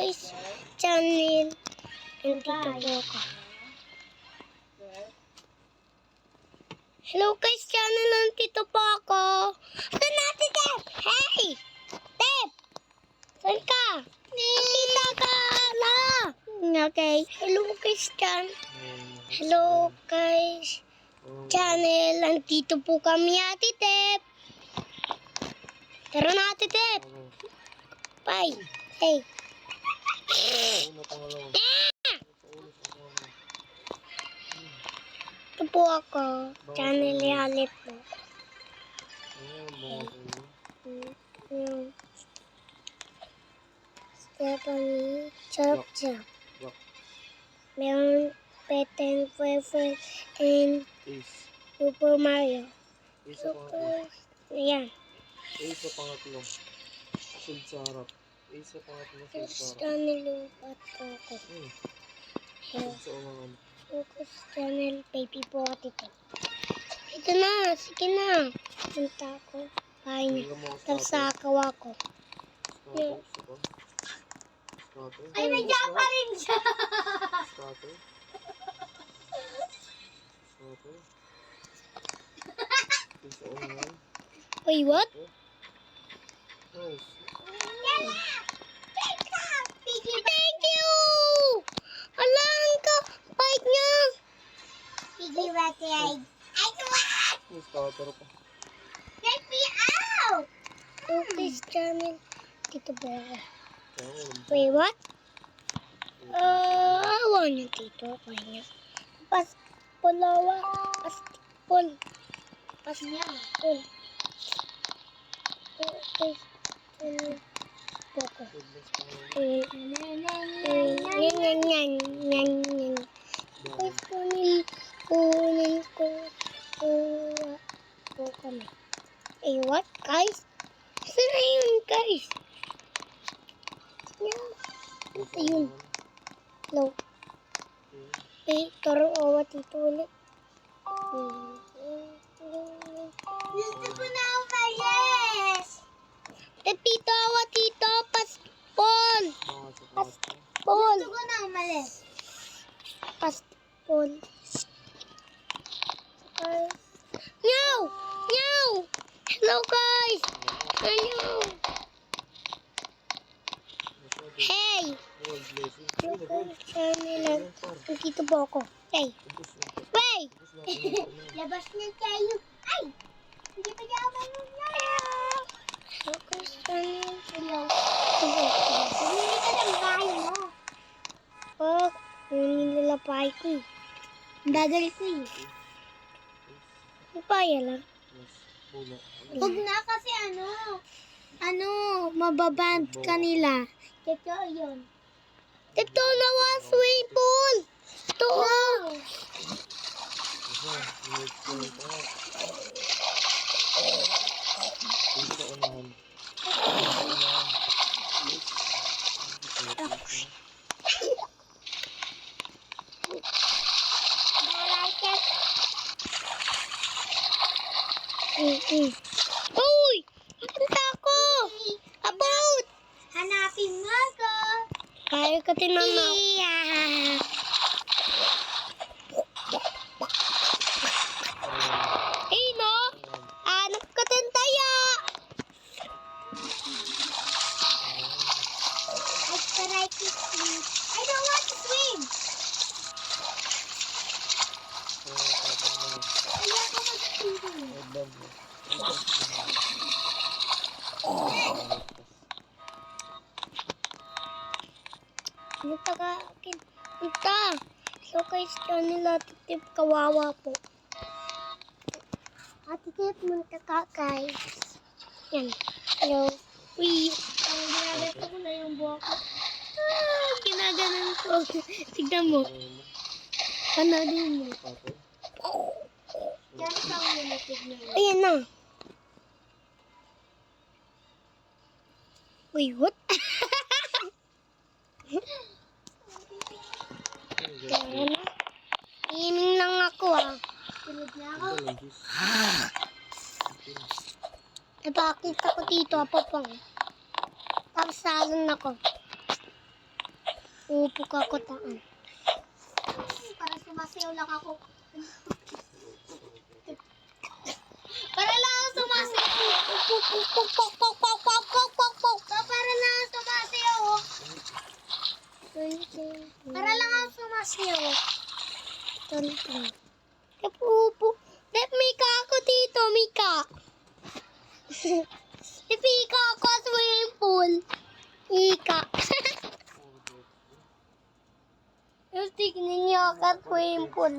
guys, channel. Nandito po ako. Hello guys, channel. Nandito po ako. Saan natin, Tep? Hey! Tep! Saan ka? Nakita ka na. Okay. Hello guys, channel. Hello guys, channel. Nandito po kami, Ate Tep. Tara na, Ate Tep. Bye. Hey. Ito po ako. Channel Yalit po. Stephanie Chop Chop. Meron Peten Fefe and Super Mario. Ayan. Isa pangatlo. Sulod sa harap. Isa pangatlo. Sulod sa harap. Channel lupat po ako. Sulod sa umangan. Focus channel baby po ito. Ito na. Sige na. Punta ako. Bahay niya. Tarsakaw ako. Ay, nandiyan pa rin siya. Scatter. Isa umangan. Wait, what? Nice. Thank you! Alam ka! Bite niya! Piggy what I want! Yung scatter pa. Let me out! Focus channel. Dito ba ako? Wait, what? Awan niya dito. Okay niya. Palawa. Paspol. Paspol. Okay. Poko. Yan. Kunin ko. Kuha po kami. Eh, what, guys? Saan na yun, guys? Yan. Ayun. Hello. Eh, taro awa dito ulit. Gusto ko na umalis. Tito, awa dito. Paspol. Paspol. Gusto ko na umalis. Paspol. Meow! Meow! Hello, guys! Hello! Hey! Nandito po ako. Hey! Hey! Labas na tayo. Ay! Hindi pa yaman mo na. Focus channel. Hello. Pumili ka ng bahay mo. Oh, nilalapay ko eh. Dagal ko eh. Paya lang. Huwag na kasi mababand kanila. Ito yun. Ito na was swimming pool. Ito Uy! Punta ako! About! Hanapin mo ako! Kaya ka tinanong. Hey, no? Hanap ka din tayo! I don't want to swim! Ayoko mag-swim. Punta ka akin. Punta. So guys, channel Ate Tip, kawawa po. Ate Tip, punta ka guys. Yan. Hello. Uy. Ginagato ko na yung buhok ko. Ginaganan ko. Tignan mo. Panadin mo. Yan sa ulo. Ayan na. Uy, what? Tara na. Iining lang ako Tulog na ako. Napakita ko dito, apapang. Tapos salon ako. Upo ka kotaan. Para sumasayaw lang ako. Para lang ako sumasayaw. Para lang ako sumasayaw. Para lang ako sumasayaw. Upo. Mika ako dito, Mika. Mika ako sa swimming pool. Mika. Yung tignan niyo ako sa swimming pool.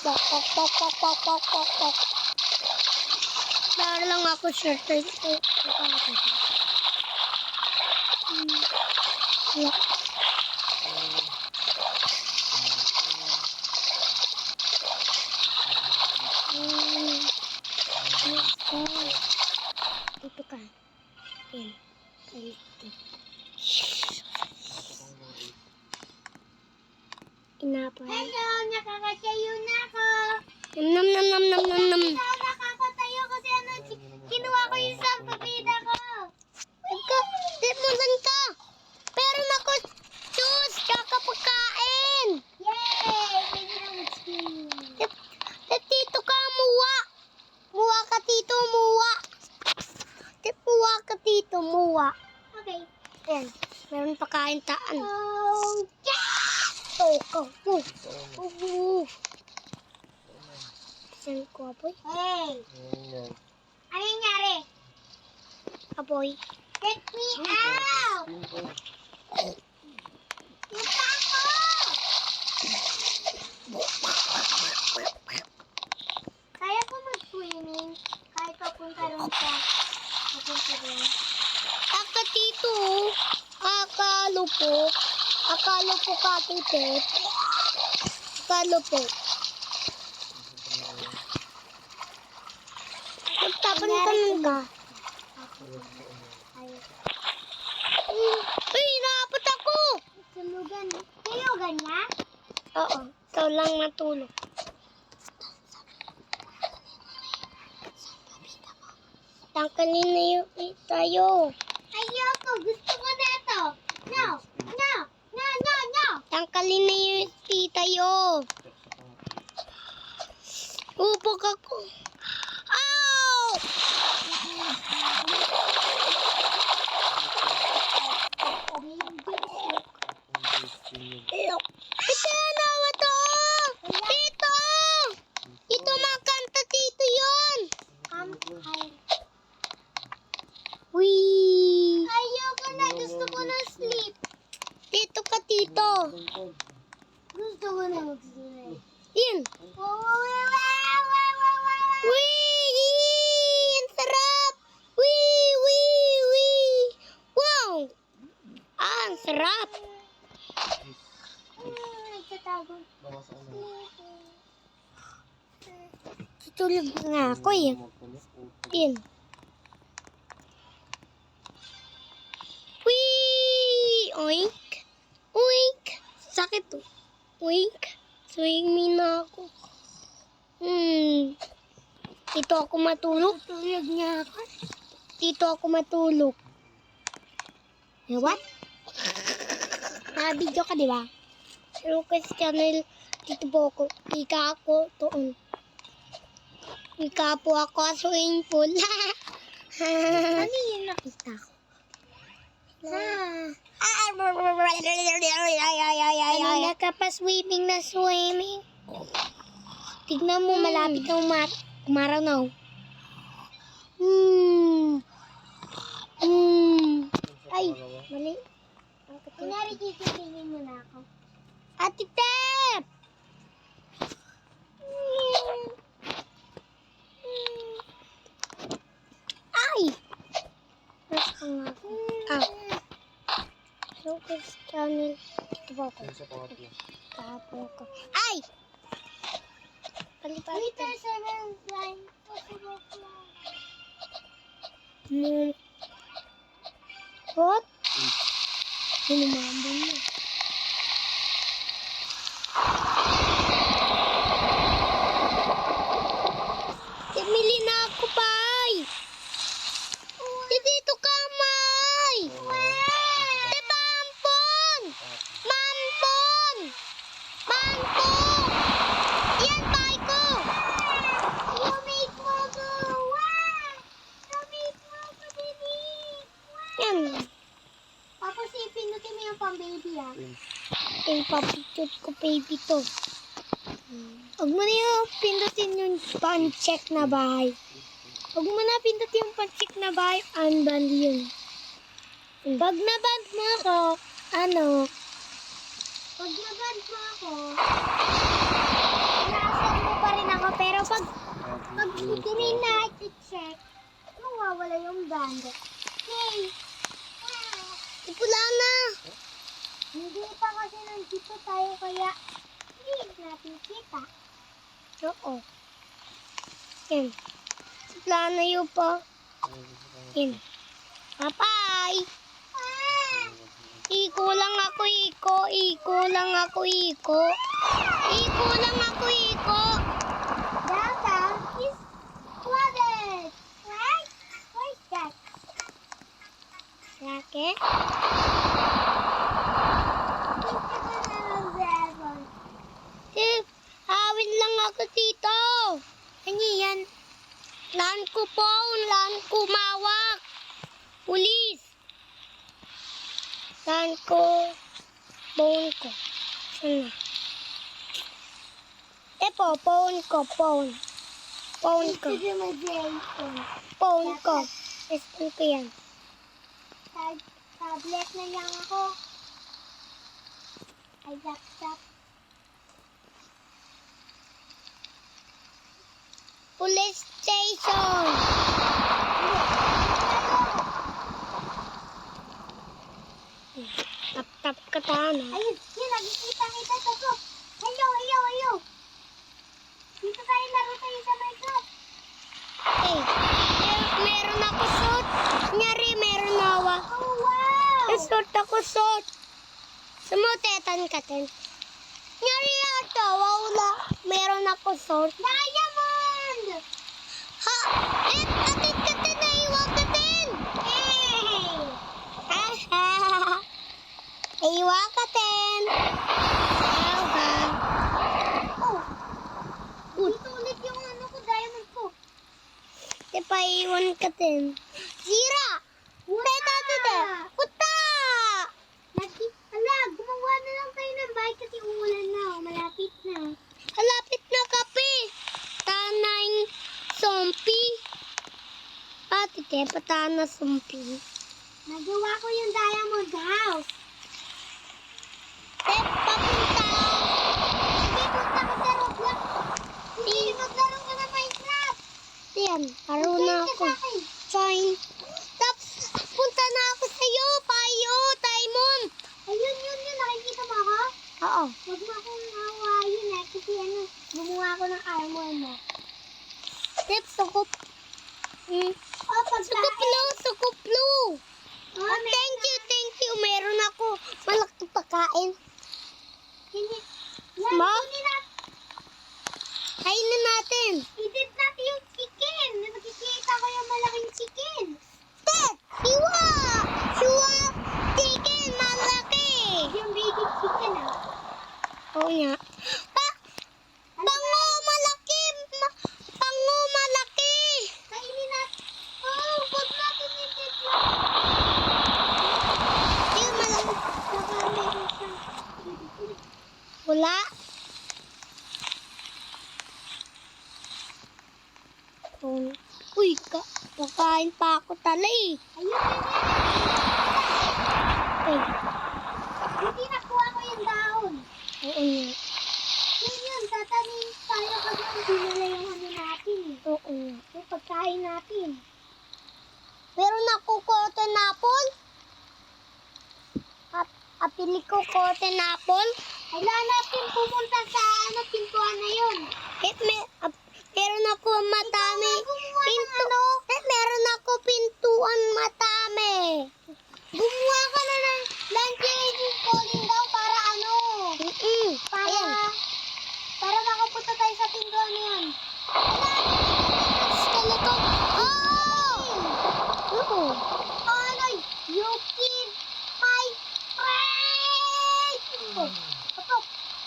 Pok. Para lang ako shirt. Ito ka. Yan. Inapay. Hello, nakakatayo na ako. Nam. Hello, nakakatayo kasi kinuha ko yung sampapida ko. Dimulan ka. Pero ako, juice, kakapagkain. Yay! Tito ka, muwa. Muwa ka, tito, muwa. Muwa ka, tito, muwa. Okay. Ayan, meron pa kain taan. Oh, yeah! Oh. Saan ko, Apoy? Hey! Ano nangyari? Apoy? Take me out! Yung pako! Kaya ko mag-swimming kahit papunta rin sa papunta rin. Aka tito, akalo po ka tite. Akalo po. Magtapan ka. Uy, naapot ako! Tulugan niya? Oo, ikaw lang matulog. Tangkalin na yung tayo. Ayoko, gusto ko na ito. No. Tangkalin na yung tayo. Upok ako. Ow! Ito nawa to! Tito! Ito makanta tito yun! Wee! Ayoko na, gusto ko na sleep. Tito ka, tito. Gusto ko na mag-sleep. Yan. Wee! Ang sarap! Wee! Wow! Ang sarap! Nagtatago. Tutulog nga ako eh. Yan. Wee! Oink! Sakit to. Oink! Swimming na ako. Dito ako matulog. Tutulog niya ako. Dito ako matulog. What? Video ka, di ba? Lucas Channel. Dito po ako. Ika ako doon. Ika po ako sa swimming pool. Ano yung nakita ko? Ano nakapaswimming na swimming? Tignan mo, malapit na umaraw na. Ay, mali. Kunwari, titigilin mo na ako. Ate Tep! Ay! Nasa nga ako. Lucas Channel. Dito ba ako? Tapo ko. Ay! Palipalit. What? Hinumambon mo. Emily na ako, Pai! Dito ka, Yan. Tapos ipindutin mo yung pang-baby ha. Yun. Ipapicture ko baby to. Huwag mo na yung pindutin yung pan-check na bahay. Huwag mo na pindutin yung pan-check na bahay. Unband yun. Pag naband mo ako, pag naband mo ako, naasan mo pa rin ako. Pero pag green light i-check, mawawala yung band. Hey! Ipula na! Hindi pa kasi nandito tayo kaya hindi natin kita. Oo. Yan. Ipula na yun po. Yan. Bye-bye! Iko lang ako, iko. Iko lang ako, iko. Iko lang ako, iko. Data is flooded. Right? Where's that? Racket? Tip, hawin lang ako dito. Ano yan? Lan ko po, lan ko mawak. Pulis. Lan ko, phone ko. Sana. Epo, phone ko, phone. Phone ko. Phone ko. Phone ko yan. Tablet na lang ako. Ay, laptop. Police station. Tap-tap ka tama. Ayun, yun, nakikita kita sa group. Hello. Dito tayo laro tayo sa my group. Hey, meron ako suit. Nyari, meron awa. Oh, wow. Suit ako suit. Sumutetan ka din. Nyari ata, wala. Meron ako suit. Diamond! Ha? Atin ka din, naiwag ka din. Hey! Aha! Iwag ka din. Oh, dito ulit yung diamond ko. Di pa iwan ka din. Zira! Peta dito. Puta! Hala, gumawa na lang tayo ng bahay kasi umulan na. Malapit na. Malapit na kape. Tanay sompi. Tite, patana sompi. Nagawa ko yung diamond house. Papunta. Hindi, punta ka sa Roblox. Hindi, maglaro ka na Minecraft. Yan, laro na ako. Join. Tapos, punta na ako sa'yo. Payo, Diamond. Ayun, nakikita mo ako? Oo. Huwag mo akong hawayin kasi gumawa ako ng armor mo. Step, sukup. Sukuplo. Oh, thank you. Meron ako malaking pagkain. Ma? Kainin natin. Edit natin yung chicken. Nakikita ko yung malaking chicken. Ted! Siwa! Chicken! Malaki! Yung baby chicken Oo nga. Pango malaki! Pango malaki! Kainin natin. Oh, huwag natin i-edit lang. Yung malaki. Baka meron siyang wala. Uy, kakain pa ako talay. Ayun. Hindi nakuha ko yung daon. Oo nga. Yun, tatanin tayo kasi dinala yung natin. Oo nga. Yung pagkain natin. Meron ako cotton apple. Apili ko cotton apple. Kailangan natin pumunta sa pintuan na yun. Meron ako matami. Meron ako pintuan matami. Gumawa ka na ng landscape calling daw para Para makapunta tayo sa pintuan na yun. Skeleton. You kid my friend.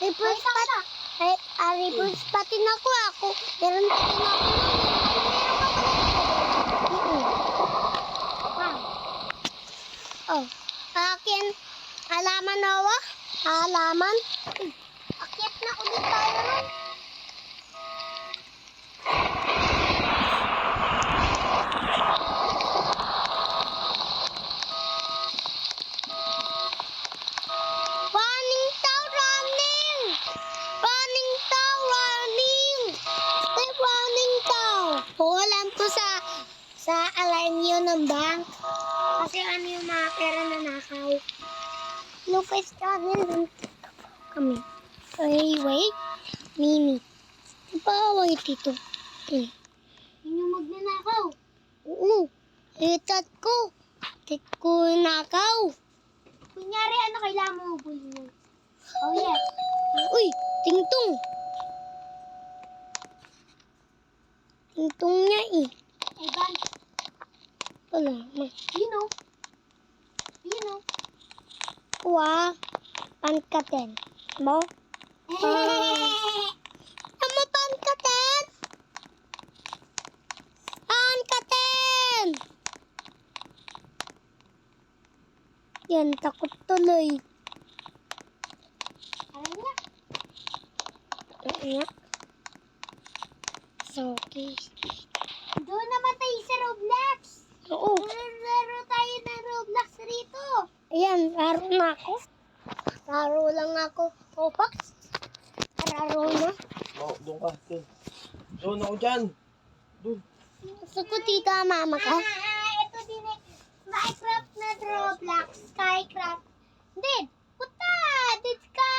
Reverse pat. Reverse patin ako. Meron patin ako. halaman. Uy, akyat na ulit tayo ron. Running daw, running! Running daw, running! Stay running daw. Alam ko sa alarm yun ng bank. Kasi ano yung mga pera na nakaw. Lucas Channel ng kami. Ay, wait. Mimi. Ipawag dito. Yun yung magnanakaw. Oo. Tat ko. Tat ko nakaw. Kunyari, ano kailangan mo hubulin mo? Oh, yeah. Uy, tingtong. Tingtong niya eh. Ay, ban. Wala. You know. You know. Kuha. Pankaten. Mo? Tama pankaten? Pankaten! Yan, takot tuloy. Alam niya. Alam niya. So, okay. Doon naman tayo sa Roblox. Oo. Laro tayo ng Roblox rito. Ayan, laro na ako. Laro lang ako. Opa. Laro na. Oh, doon ka. Doon. Doon ako dyan. Doon. Gusto ko tita mama ka. Ito din eh. Minecraft na Roblox. Skycraft. Hindi. Puta! Dit ka!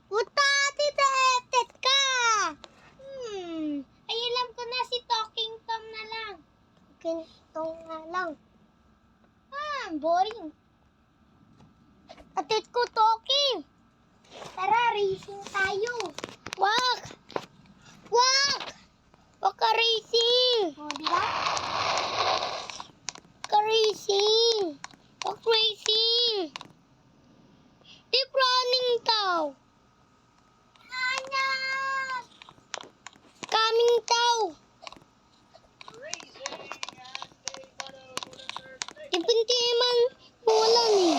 Puta! Tita! Tet ka! Ay, alam ko na si Talking Tom na lang. Talking Tom na lang. Boring. Atit ko talking. Tara, racing tayo. Wag! Wag! Wag ka racing. O, di ba? Ka racing. Wag racing. Keep running daw. Anak! Coming daw. Ipintiman wala ni.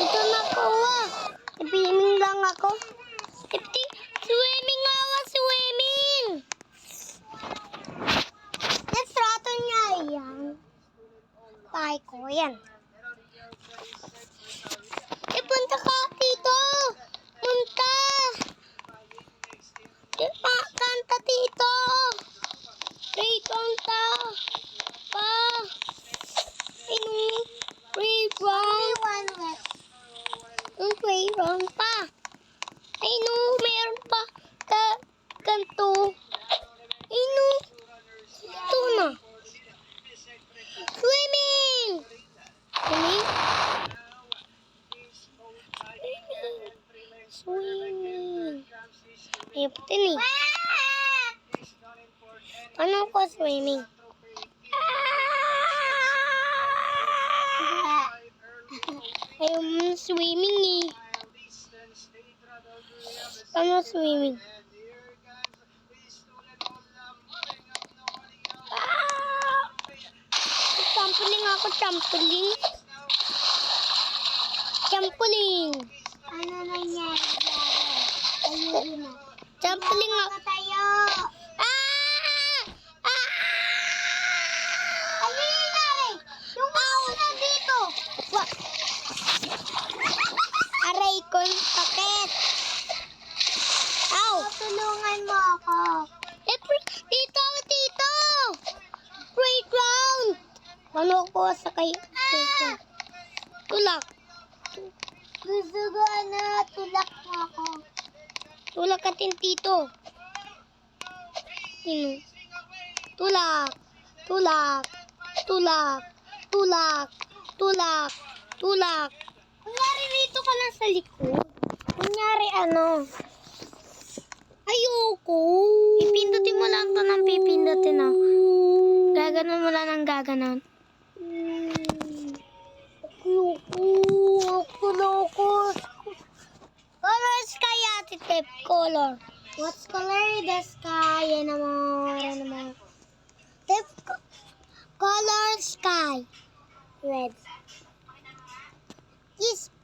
Ito na ko Ipiming lang ako. Swimming ako, swimming. Nestrato niya yan. Tay ko yan. Punta ka dito. Punta. Kanta dito. Ray, kanta. Pa. Playground pa. Ay no, meron pa kanto. Ay no, ito na. Swimming! Swimming? Swimming. Ay, puti ni. Ano ko swimming? Ayun, swimming eh. Ano swimming? Trampoline ako, trampoline. Trampoline. Ano nangyari? Ayun na. Trampoline ako. Tayo. Ano nangyari? Yung ako na dito. Aray ko, sakit. Ow! Tulungan mo ako. Tito! Playground! Ano ko sa kayo? Tulak. Gusto ko tulak mo ako. Tulak ka din, tito. Tulak. Kunyari rito ka lang sa likod. Kunyari ano? Ayoko. Pipindutin mo lang to ng pipindutin na. Gaganon mo lang ng gaganon. Ayoko. Color sky ate tip. Color. What's color the sky? Yan naman. Tip color sky. Red. Yes.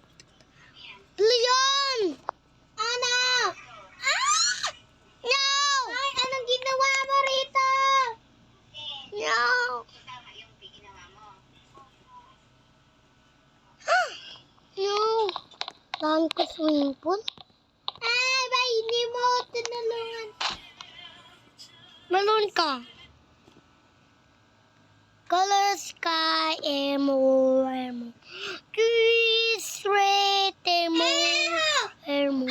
Saan ko swimming pool? Ba, hindi mo ako tinulungan. Malun ka. Color sky, emo, emo. Trees, red, emo, emo.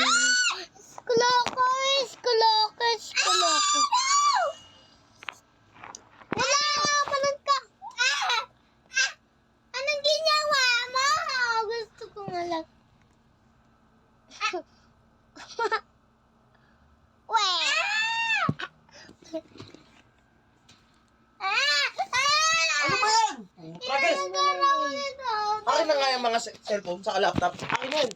Skuloko, skuloko, skuloko. Wala nga, malun ka. Anong ginawa mo? Gusto ko nga lang. Ano ba yan? Tragis! Akin na nga yung mga cellphone sa laptop. Akin yan.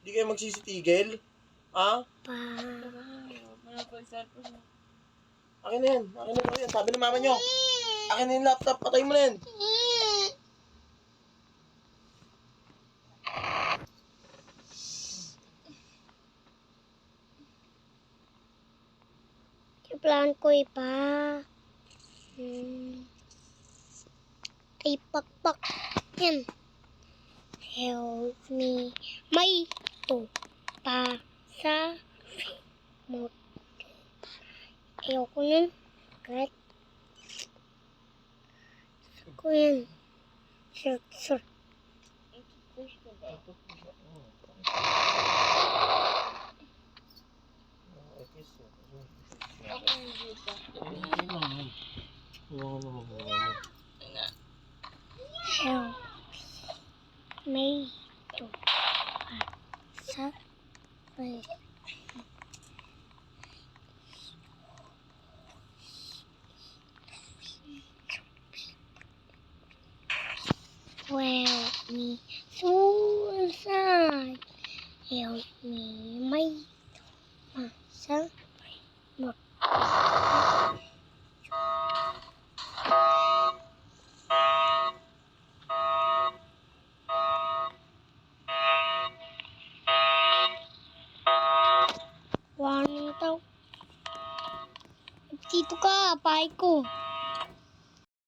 Hindi kayo magsisitigil. Ha? Akin na yan. Akin na yan. Sabi ng mama nyo. Akin na yung laptop. Patay mo na yan. Plan ko ipa. Ay, pakpak. Yan. Help me. May to. Pa. Sa. Mo. Ayoko nun. Kahit. Ko yan. Sir. Help. May to. Pa. Sa. May. Help me. Suicide. Help me. May. Ma. Sa. Mo. Warning daw. Dito ka, pahay ko.